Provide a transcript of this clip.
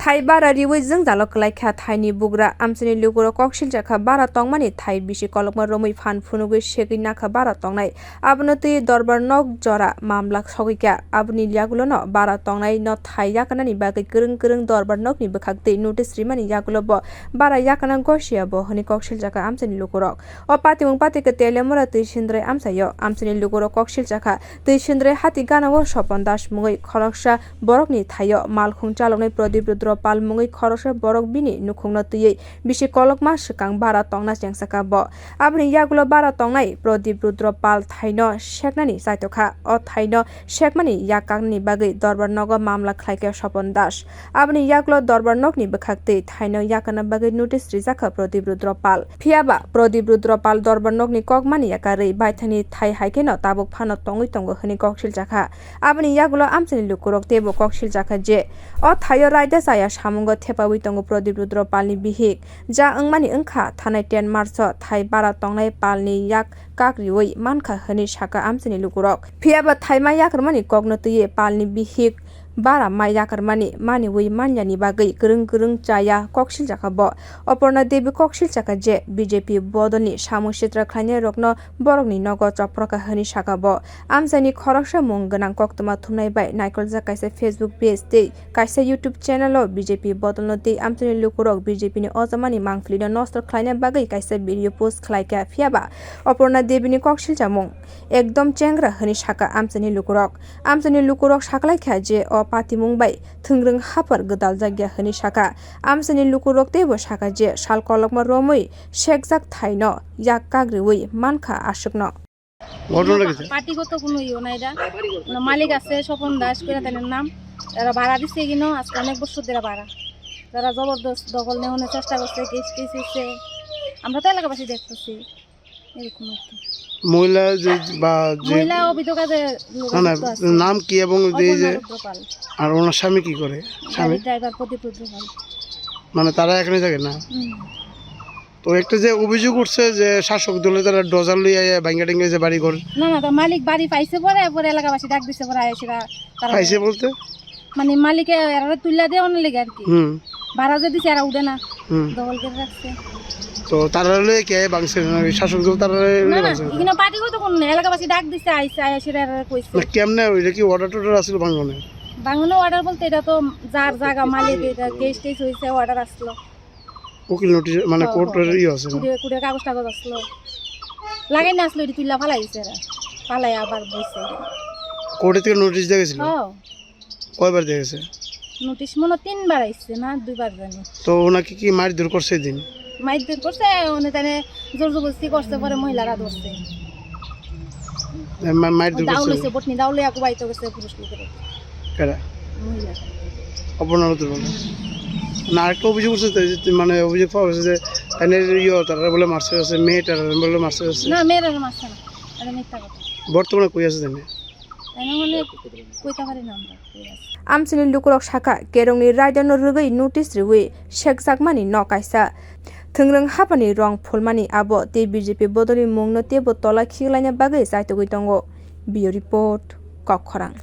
Thai bara riwi jeng dalok laikha Thai ni bugra amchini luguro kokshil jakha bara tongmani Thai bisi kolokma romui phan phunugui shegui nakha bara tongnai abnoti dorbar nok jora mamla sogika abni yagulo no bara tongnai no Thai yakanani bagai kurung dorbar nok ni bukhakte notice rimani yagulo bo bara yakana gosia bo hani kokshil jakha amchini luguro o patimung patike telemura tuisindre amsayo amchini luguro kokshil jakha tuisindre hati ganago sopon das mungoi khoroksa borokni thayo malkhung chalonai pradip Pal mungi khorosha borok bini nukhungna tuyei bisi kolokma swkang bara tongna chengsaka bo abni yagulo bara tongnai Pradip Rudra Pal thaino sheknani saitokha o thaino shekmani yakangni bagui dorbar nogo mamla khlaike Sopon Das abni yagulo dorbar nokni bukhakte thaino yakana bagui notice rijaka Pradip Rudra Pal phiaba Pradip Rudra Pal dorbar nokni kokmani yakarei baithani Thai haikeno tabuk phano tongui tongo hini kokshil jakha abni yagulo amchini lukurok tebo kokshil jakha je o thayo raida saya samungo thepawi tongo Pradip Rudra Palni bihik ja angmani angkha thanai 10 March Thai bara tongnai palni yak kakriwi mankha hani saka amchini lukurok phiaba Thai ma yakrmani kokno tuye palni bihik bara mai yakarmani mani wi manyani bagui kurung chaya kokshil jaka bo Aparna Devi kokshil jaka je BJP bodoni samung sitra khlaine rokno borokni nogo chapraka hani saka bo amsani khoroksa mung ganang koktoma thumnai bai naikol ja kaisa Facebook page tei kaisa YouTube channel o BJP bodolno tei amchani lukurok BJP ni ojamani mangflino nostro khlaine bagui kaisa video post khlaika phiaba Aparna Devi ni kokshil jamung ekdom chengra hani saka amchani lukurok saklai kha je patimung bai thungrung hapar godal jagya hani saka amsani lukurok tebo saka je sal kolokma romui shekjak thaino yak kagriwi mankha ashukno পার্টিগত কোনো ইও নাই এটা মালিক আছে স্বপন দাস করে তার নাম এরা ভাড়া দিচ্ছে কিনো আজকে অনেক বছর ধরে ভাড়া তারা জবরদস্ত দখল নেওয়ার চেষ্টা করছে কেস হচ্ছে আমরা তো এলাকাবাসী দেখতেছি এরকম আর কি মহিলা অভিযোগ আছে নাম কি এবং আর ওনার স্বামী কি করে স্বামী ড্রাইভার প্রদীপ রুদ্র পাল মানে তারা এখানে থাকে না তো একটা যে অভিযোগ উঠছে যে শাসক দলে তারা ডজার লইয়া ভাঙ্গা টেঙ্গে যে বাড়ি করে না মালিক বাড়ি পাইছে পরে এলাকাবাসী ডাক দিছে পরে আইসিরা পাইছে বলতে মানে মালিকে এরা তুইলা দেয় অন্য লেগে আর কি ভাড়া যে দিছে এরা উঠে না দখল করে রাখছে তো তারা লইয়া কে বাংছে শাসক দল তারা এখানে পার্টিগত কোন এলাকাবাসী ডাক দিছে আইসিরা কইছে না কেমনে ওইটা কি অর্ডার টর্ডার আসলো ভাঙনে অর্ডার বলতে এটা তো যার জায়গা মালিক এটা কেস টেস হইছে অর্ডার আসলো উকিল নোটিশ মানে কোর্টের আছে কুড়ে কাগজ আসলো লাগাই না আসলো এটা তুইলা ফালাই দিছে এরা ফালাই আবার বইছে কোর্টে থেকে নোটিশ দেয়া গেছিল কয়বার দেয়া গেছে নোটিশ মনে 3 বার আইছে না 2 বার জানি তো ওনাকে কি মারধর করছে দিন মারধর করছে উনি তানে জোর জবরদস্তি করছে পরে মহিলারা ধরছে মারধর করছে দাউলেছে বটনি দাউলে আকুবাইতে গেছে পুরুষ লোকের কারা মহিলা আপনারা তো না একটা অভিযোগ করছে মানে অভিযোগ পাওয়া গেছে যে তারা বলে মারছে আছে মেয়েটা বলে মারছে আছে না মেয়েরা মারছে না এটা মিথ্যা কথা বর্তমানে কই আছে জানেন কইতা পারি না আমরা amchini lukurok saka kerongni raidano rugui notice riwi shekjakmani nokaisa thungrung hapani rong phulmani abo te BJP bodoli mungno tebo tola khiglaina bagai saitogui tongo bio report kokkhorang